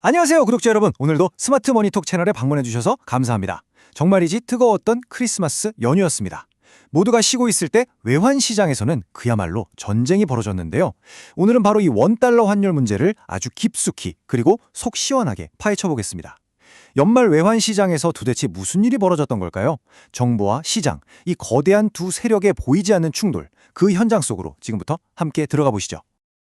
안녕하세요, 구독자 여러분. 오늘도 스마트 머니톡 채널에 방문해 주셔서 감사합니다. 정말이지 뜨거웠던 크리스마스 연휴였습니다. 모두가 쉬고 있을 때 외환 시장에서는 그야말로 전쟁이 벌어졌는데요. 오늘은 바로 이 원달러 환율 문제를 아주 깊숙이 그리고 속 시원하게 파헤쳐 보겠습니다. 연말 외환 시장에서 도대체 무슨 일이 벌어졌던 걸까요? 정부와 시장, 이 거대한 두 세력의 보이지 않는 충돌, 그 현장 속으로 지금부터 함께 들어가 보시죠.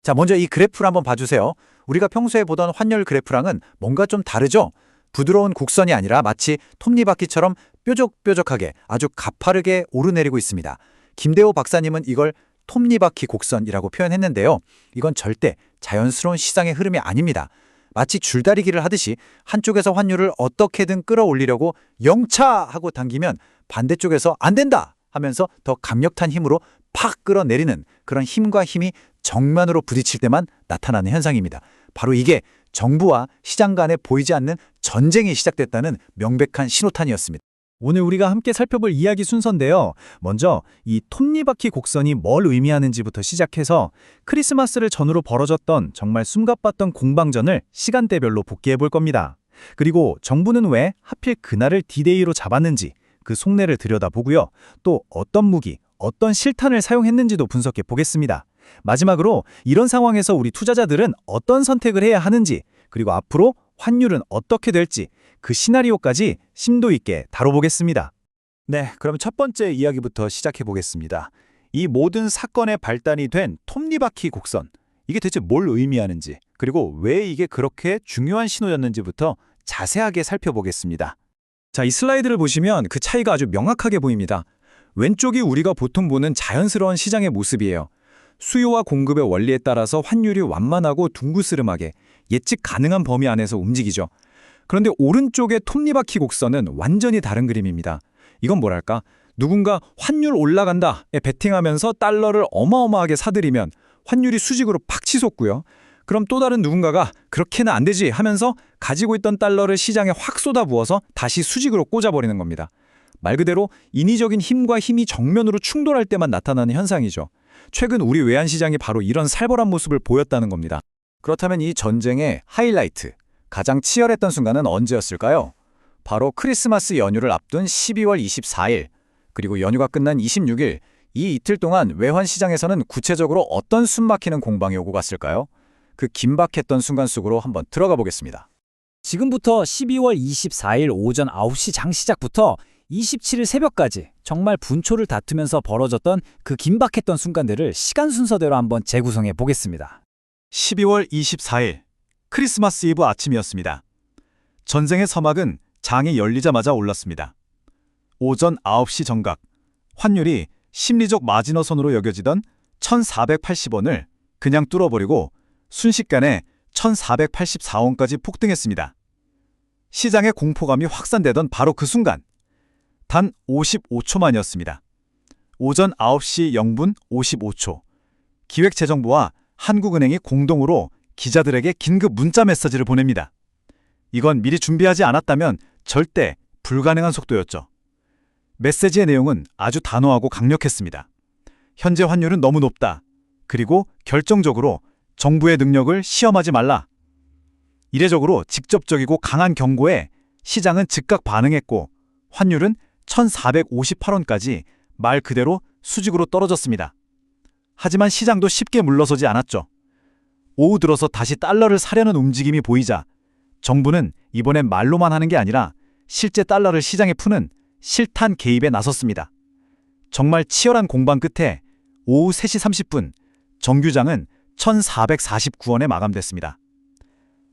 자, 먼저 이 그래프를 한번 봐주세요. 우리가 평소에 보던 환율 그래프랑은 뭔가 좀 다르죠? 부드러운 곡선이 아니라 마치 톱니바퀴처럼 뾰족뾰족하게 아주 가파르게 오르내리고 있습니다. 김대호 박사님은 이걸 톱니바퀴 곡선이라고 표현했는데요. 이건 절대 자연스러운 시장의 흐름이 아닙니다. 마치 줄다리기를 하듯이 한쪽에서 환율을 어떻게든 끌어올리려고 영차 하고 당기면 반대쪽에서 안 된다 하면서 더 강력한 힘으로 팍 끌어내리는 그런 힘과 힘이 정면으로 부딪힐 때만 나타나는 현상입니다. 바로 이게 정부와 시장 간에 보이지 않는 전쟁이 시작됐다는 명백한 신호탄이었습니다. 오늘 우리가 함께 살펴볼 이야기 순서인데요. 먼저 이 톱니바퀴 곡선이 뭘 의미하는지부터 시작해서 크리스마스를 전후로 벌어졌던 정말 숨가빴던 공방전을 시간대별로 복귀해 볼 겁니다. 그리고 정부는 왜 하필 그날을 디데이로 잡았는지 그 속내를 들여다보고요. 또 어떤 무기, 어떤 실탄을 사용했는지도 분석해 보겠습니다. 마지막으로 이런 상황에서 우리 투자자들은 어떤 선택을 해야 하는지, 그리고 앞으로 환율은 어떻게 될지 그 시나리오까지 심도 있게 다뤄보겠습니다. 네, 그럼 첫 번째 이야기부터 시작해 보겠습니다. 이 모든 사건의 발단이 된 톱니바퀴 곡선, 이게 대체 뭘 의미하는지, 그리고 왜 이게 그렇게 중요한 신호였는지부터 자세하게 살펴보겠습니다. 자, 이 슬라이드를 보시면 그 차이가 아주 명확하게 보입니다. 왼쪽이 우리가 보통 보는 자연스러운 시장의 모습이에요. 수요와 공급의 원리에 따라서 환율이 완만하고 둥그스름하게 예측 가능한 범위 안에서 움직이죠. 그런데 오른쪽의 톱니바퀴 곡선은 완전히 다른 그림입니다. 이건 뭐랄까? 누군가 환율 올라간다에 베팅하면서 달러를 어마어마하게 사들이면 환율이 수직으로 팍 치솟고요. 그럼 또 다른 누군가가 그렇게는 안 되지 하면서 가지고 있던 달러를 시장에 확 쏟아부어서 다시 수직으로 꽂아버리는 겁니다. 말 그대로 인위적인 힘과 힘이 정면으로 충돌할 때만 나타나는 현상이죠. 최근 우리 외환시장이 바로 이런 살벌한 모습을 보였다는 겁니다. 그렇다면 이 전쟁의 하이라이트, 가장 치열했던 순간은 언제였을까요? 바로 크리스마스 연휴를 앞둔 12월 24일, 그리고 연휴가 끝난 26일, 이 이틀 동안 외환시장에서는 구체적으로 어떤 숨막히는 공방이 오고 갔을까요? 그 긴박했던 순간 속으로 한번 들어가 보겠습니다. 지금부터 12월 24일 오전 9시 장 시작부터 27일 새벽까지 정말 분초를 다투면서 벌어졌던 그 긴박했던 순간들을 시간 순서대로 한번 재구성해 보겠습니다. 12월 24일, 크리스마스 이브 아침이었습니다. 전쟁의 서막은 장이 열리자마자 올랐습니다. 오전 9시 정각, 환율이 심리적 마지노선으로 여겨지던 1,480원을 그냥 뚫어버리고 순식간에 1,484원까지 폭등했습니다. 시장의 공포감이 확산되던 바로 그 순간, 단 55초만이었습니다. 오전 9시 0분 55초, 기획재정부와 한국은행이 공동으로 기자들에게 긴급 문자 메시지를 보냅니다. 이건 미리 준비하지 않았다면 절대 불가능한 속도였죠. 메시지의 내용은 아주 단호하고 강력했습니다. 현재 환율은 너무 높다. 그리고 결정적으로 정부의 능력을 시험하지 말라. 이례적으로 직접적이고 강한 경고에 시장은 즉각 반응했고 환율은 1,458원까지 말 그대로 수직으로 떨어졌습니다. 하지만 시장도 쉽게 물러서지 않았죠. 오후 들어서 다시 달러를 사려는 움직임이 보이자 정부는 이번엔 말로만 하는 게 아니라 실제 달러를 시장에 푸는 실탄 개입에 나섰습니다. 정말 치열한 공방 끝에 오후 3시 30분 정규장은 1,449원에 마감됐습니다.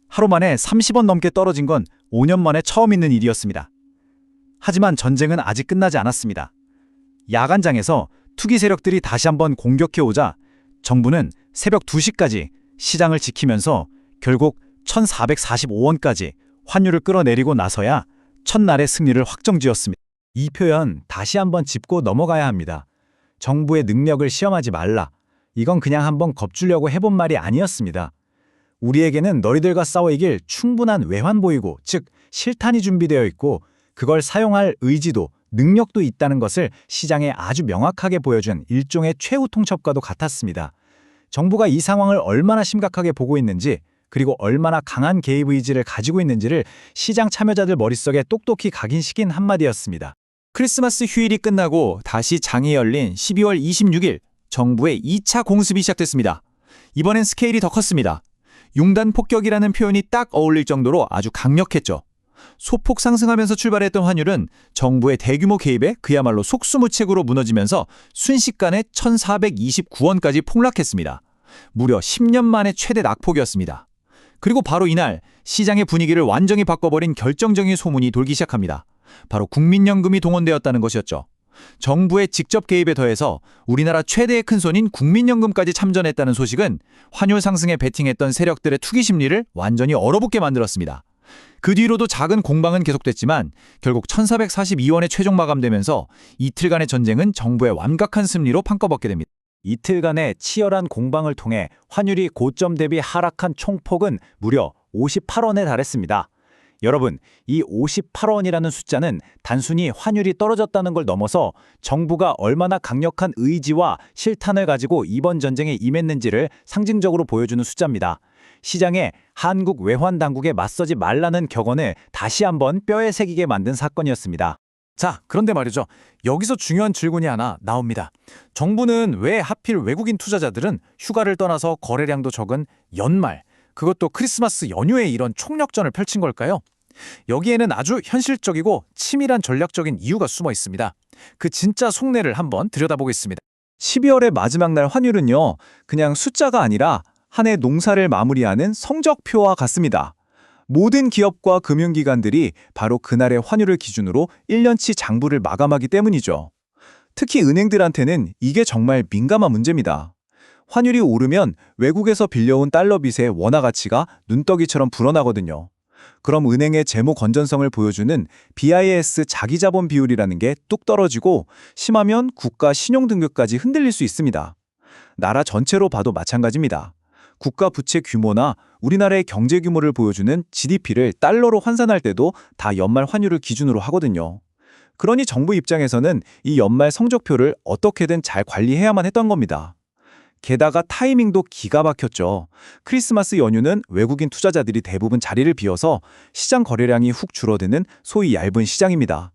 하루 만에 30원 넘게 떨어진 건 5년 만에 처음 있는 일이었습니다. 하지만 전쟁은 아직 끝나지 않았습니다. 야간장에서 투기 세력들이 다시 한번 공격해오자 정부는 새벽 2시까지 시장을 지키면서 결국 1,445원까지 환율을 끌어내리고 나서야 첫날의 승리를 확정지었습니다. 이 표현 다시 한번 짚고 넘어가야 합니다. 정부의 능력을 시험하지 말라. 이건 그냥 한번 겁주려고 해본 말이 아니었습니다. 우리에게는 너희들과 싸워 이길 충분한 외환 보이고, 즉 실탄이 준비되어 있고 그걸 사용할 의지도 능력도 있다는 것을 시장에 아주 명확하게 보여준 일종의 최후 통첩과도 같았습니다. 정부가 이 상황을 얼마나 심각하게 보고 있는지 그리고 얼마나 강한 개입 의지를 가지고 있는지를 시장 참여자들 머릿속에 똑똑히 각인시킨 한마디였습니다. 크리스마스 휴일이 끝나고 다시 장이 열린 12월 26일 정부의 2차 공습이 시작됐습니다. 이번엔 스케일이 더 컸습니다. 융단 폭격이라는 표현이 딱 어울릴 정도로 아주 강력했죠. 소폭 상승하면서 출발했던 환율은 정부의 대규모 개입에 그야말로 속수무책으로 무너지면서 순식간에 1,429원까지 폭락했습니다. 무려 10년 만에 최대 낙폭이었습니다. 그리고 바로 이날 시장의 분위기를 완전히 바꿔버린 결정적인 소문이 돌기 시작합니다. 바로 국민연금이 동원되었다는 것이었죠. 정부의 직접 개입에 더해서 우리나라 최대의 큰손인 국민연금까지 참전했다는 소식은 환율 상승에 베팅했던 세력들의 투기 심리를 완전히 얼어붙게 만들었습니다. 그 뒤로도 작은 공방은 계속됐지만 결국 1,442원에 최종 마감되면서 이틀간의 전쟁은 정부의 완벽한 승리로 판꺼벗게 됩니다. 이틀간의 치열한 공방을 통해 환율이 고점 대비 하락한 총폭은 무려 58원에 달했습니다. 여러분, 이 58원이라는 숫자는 단순히 환율이 떨어졌다는 걸 넘어서 정부가 얼마나 강력한 의지와 실탄을 가지고 이번 전쟁에 임했는지를 상징적으로 보여주는 숫자입니다. 시장에 한국 외환 당국에 맞서지 말라는 격언을 다시 한번 뼈에 새기게 만든 사건이었습니다. 자, 그런데 말이죠. 여기서 중요한 질문이 하나 나옵니다. 정부는 왜 하필 외국인 투자자들은 휴가를 떠나서 거래량도 적은 연말, 그것도 크리스마스 연휴에 이런 총력전을 펼친 걸까요? 여기에는 아주 현실적이고 치밀한 전략적인 이유가 숨어 있습니다. 그 진짜 속내를 한번 들여다보겠습니다. 12월의 마지막 날 환율은요, 그냥 숫자가 아니라 한 해 농사를 마무리하는 성적표와 같습니다. 모든 기업과 금융기관들이 바로 그날의 환율을 기준으로 1년치 장부를 마감하기 때문이죠. 특히 은행들한테는 이게 정말 민감한 문제입니다. 환율이 오르면 외국에서 빌려온 달러 빚의 원화 가치가 눈덩이처럼 불어나거든요. 그럼 은행의 재무 건전성을 보여주는 BIS 자기자본 비율이라는 게 뚝 떨어지고 심하면 국가 신용등급까지 흔들릴 수 있습니다. 나라 전체로 봐도 마찬가지입니다. 국가 부채 규모나 우리나라의 경제 규모를 보여주는 GDP를 달러로 환산할 때도 다 연말 환율을 기준으로 하거든요. 그러니 정부 입장에서는 이 연말 성적표를 어떻게든 잘 관리해야만 했던 겁니다. 게다가 타이밍도 기가 막혔죠. 크리스마스 연휴는 외국인 투자자들이 대부분 자리를 비워서 시장 거래량이 훅 줄어드는 소위 얇은 시장입니다.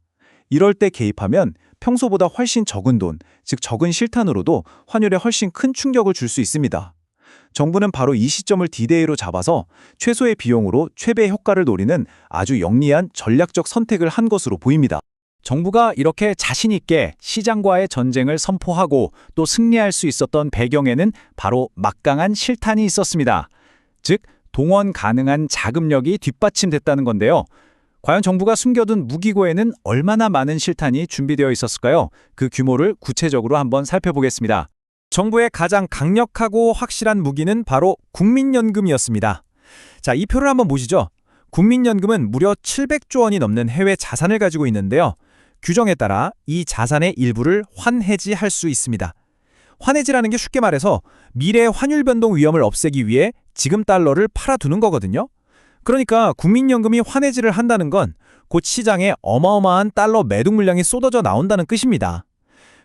이럴 때 개입하면 평소보다 훨씬 적은 돈, 즉 적은 실탄으로도 환율에 훨씬 큰 충격을 줄 수 있습니다. 정부는 바로 이 시점을 디데이로 잡아서 최소의 비용으로 최대 효과를 노리는 아주 영리한 전략적 선택을 한 것으로 보입니다. 정부가 이렇게 자신 있게 시장과의 전쟁을 선포하고 또 승리할 수 있었던 배경에는 바로 막강한 실탄이 있었습니다. 즉, 동원 가능한 자금력이 뒷받침됐다는 건데요. 과연 정부가 숨겨둔 무기고에는 얼마나 많은 실탄이 준비되어 있었을까요? 그 규모를 구체적으로 한번 살펴보겠습니다. 정부의 가장 강력하고 확실한 무기는 바로 국민연금이었습니다. 자, 이 표를 한번 보시죠. 국민연금은 무려 700조 원이 넘는 해외 자산을 가지고 있는데요. 규정에 따라 이 자산의 일부를 환해지할 수 있습니다. 환해지라는 게 쉽게 말해서 미래의 환율 변동 위험을 없애기 위해 지금 달러를 팔아두는 거거든요. 그러니까 국민연금이 환해지를 한다는 건 곧 시장에 어마어마한 달러 매도 물량이 쏟아져 나온다는 뜻입니다.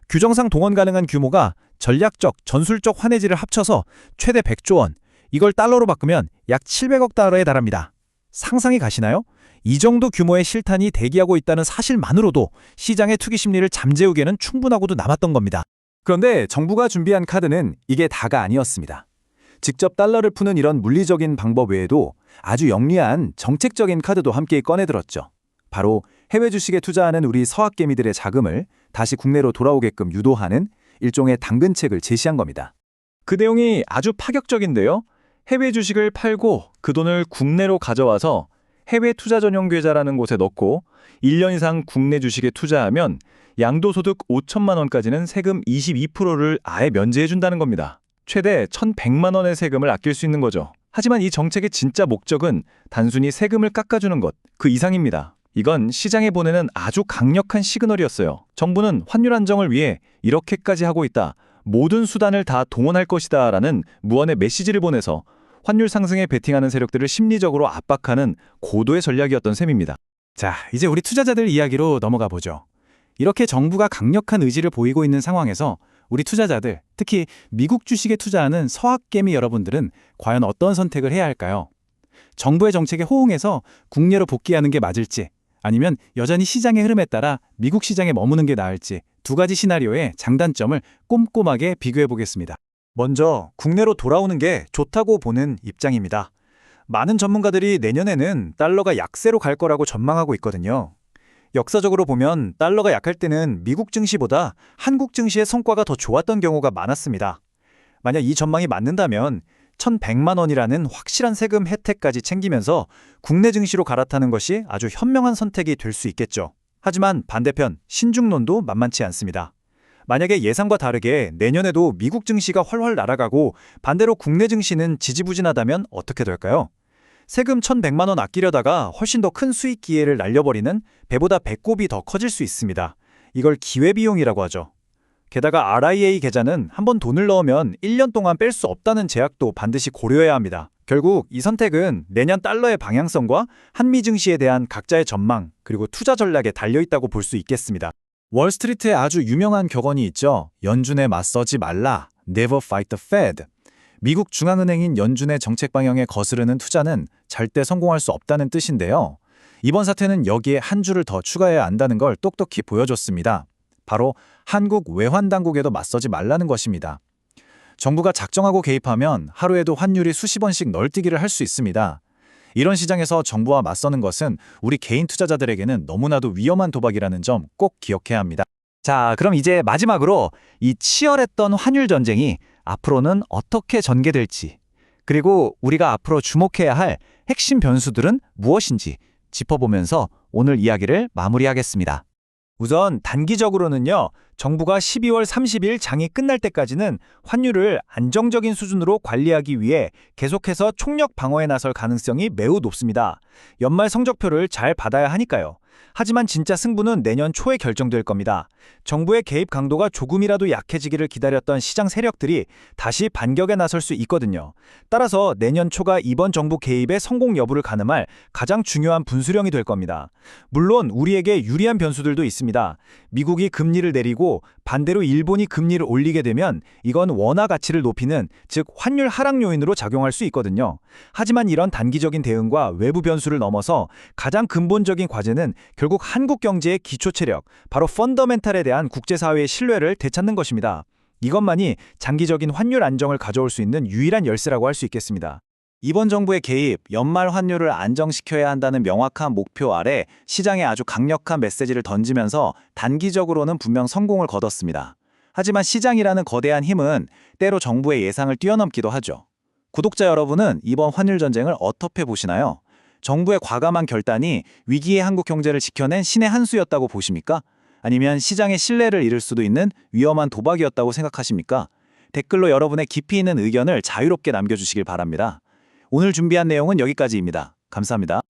규정상 동원 가능한 규모가 전략적, 전술적 환해지를 합쳐서 최대 100조 원, 이걸 달러로 바꾸면 약 700억 달러에 달합니다. 상상이 가시나요? 이 정도 규모의 실탄이 대기하고 있다는 사실만으로도 시장의 투기 심리를 잠재우기에는 충분하고도 남았던 겁니다. 그런데 정부가 준비한 카드는 이게 다가 아니었습니다. 직접 달러를 푸는 이런 물리적인 방법 외에도 아주 영리한 정책적인 카드도 함께 꺼내들었죠. 바로 해외 주식에 투자하는 우리 서학개미들의 자금을 다시 국내로 돌아오게끔 유도하는 일종의 당근책을 제시한 겁니다. 그 내용이 아주 파격적인데요. 해외 주식을 팔고 그 돈을 국내로 가져와서 해외 투자 전용 계좌라는 곳에 넣고 1년 이상 국내 주식에 투자하면 양도소득 5천만 원까지는 세금 22%를 아예 면제해 준다는 겁니다. 최대 1,100만 원의 세금을 아낄 수 있는 거죠. 하지만 이 정책의 진짜 목적은 단순히 세금을 깎아주는 것, 그 이상입니다. 이건 시장에 보내는 아주 강력한 시그널이었어요. 정부는 환율 안정을 위해 이렇게까지 하고 있다. 모든 수단을 다 동원할 것이다. 라는 무언의 메시지를 보내서 환율 상승에 베팅하는 세력들을 심리적으로 압박하는 고도의 전략이었던 셈입니다. 자, 이제 우리 투자자들 이야기로 넘어가 보죠. 이렇게 정부가 강력한 의지를 보이고 있는 상황에서 우리 투자자들, 특히 미국 주식에 투자하는 서학개미 여러분들은 과연 어떤 선택을 해야 할까요? 정부의 정책에 호응해서 국내로 복귀하는 게 맞을지, 아니면 여전히 시장의 흐름에 따라 미국 시장에 머무는 게 나을지 두 가지 시나리오의 장단점을 꼼꼼하게 비교해 보겠습니다. 먼저 국내로 돌아오는 게 좋다고 보는 입장입니다. 많은 전문가들이 내년에는 달러가 약세로 갈 거라고 전망하고 있거든요. 역사적으로 보면 달러가 약할 때는 미국 증시보다 한국 증시의 성과가 더 좋았던 경우가 많았습니다. 만약 이 전망이 맞는다면 1,100만 원이라는 확실한 세금 혜택까지 챙기면서 국내 증시로 갈아타는 것이 아주 현명한 선택이 될 수 있겠죠. 하지만 반대편 신중론도 만만치 않습니다. 만약에 예상과 다르게 내년에도 미국 증시가 훨훨 날아가고 반대로 국내 증시는 지지부진하다면 어떻게 될까요? 세금 1,100만 원 아끼려다가 훨씬 더 큰 수익 기회를 날려버리는 배보다 배꼽이 더 커질 수 있습니다. 이걸 기회비용이라고 하죠. 게다가 RIA 계좌는 한번 돈을 넣으면 1년 동안 뺄 수 없다는 제약도 반드시 고려해야 합니다. 결국 이 선택은 내년 달러의 방향성과 한미 증시에 대한 각자의 전망 그리고 투자 전략에 달려있다고 볼 수 있겠습니다. 월스트리트에 아주 유명한 격언이 있죠. 연준에 맞서지 말라. Never fight the Fed. 미국 중앙은행인 연준의 정책 방향에 거스르는 투자는 절대 성공할 수 없다는 뜻인데요. 이번 사태는 여기에 한 줄을 더 추가해야 한다는 걸 똑똑히 보여줬습니다. 바로 한국 외환당국에도 맞서지 말라는 것입니다. 정부가 작정하고 개입하면 하루에도 환율이 수십 원씩 널뛰기를 할 수 있습니다. 이런 시장에서 정부와 맞서는 것은 우리 개인 투자자들에게는 너무나도 위험한 도박이라는 점 꼭 기억해야 합니다. 자, 그럼 이제 마지막으로 이 치열했던 환율 전쟁이 앞으로는 어떻게 전개될지, 그리고 우리가 앞으로 주목해야 할 핵심 변수들은 무엇인지 짚어보면서 오늘 이야기를 마무리하겠습니다. 우선 단기적으로는요, 정부가 12월 30일 장이 끝날 때까지는 환율을 안정적인 수준으로 관리하기 위해 계속해서 총력 방어에 나설 가능성이 매우 높습니다. 연말 성적표를 잘 받아야 하니까요. 하지만 진짜 승부는 내년 초에 결정될 겁니다. 정부의 개입 강도가 조금이라도 약해지기를 기다렸던 시장 세력들이 다시 반격에 나설 수 있거든요. 따라서 내년 초가 이번 정부 개입의 성공 여부를 가늠할 가장 중요한 분수령이 될 겁니다. 물론 우리에게 유리한 변수들도 있습니다. 미국이 금리를 내리고 반대로 일본이 금리를 올리게 되면 이건 원화 가치를 높이는, 즉 환율 하락 요인으로 작용할 수 있거든요. 하지만 이런 단기적인 대응과 외부 변수를 넘어서 가장 근본적인 과제는 결국 한국 경제의 기초 체력, 바로 펀더멘탈에 대한 국제사회의 신뢰를 되찾는 것입니다. 이것만이 장기적인 환율 안정을 가져올 수 있는 유일한 열쇠라고 할 수 있겠습니다. 이번 정부의 개입, 연말 환율을 안정시켜야 한다는 명확한 목표 아래 시장에 아주 강력한 메시지를 던지면서 단기적으로는 분명 성공을 거뒀습니다. 하지만 시장이라는 거대한 힘은 때로 정부의 예상을 뛰어넘기도 하죠. 구독자 여러분은 이번 환율 전쟁을 어떻게 보시나요? 정부의 과감한 결단이 위기의 한국 경제를 지켜낸 신의 한 수였다고 보십니까? 아니면 시장의 신뢰를 잃을 수도 있는 위험한 도박이었다고 생각하십니까? 댓글로 여러분의 깊이 있는 의견을 자유롭게 남겨주시길 바랍니다. 오늘 준비한 내용은 여기까지입니다. 감사합니다.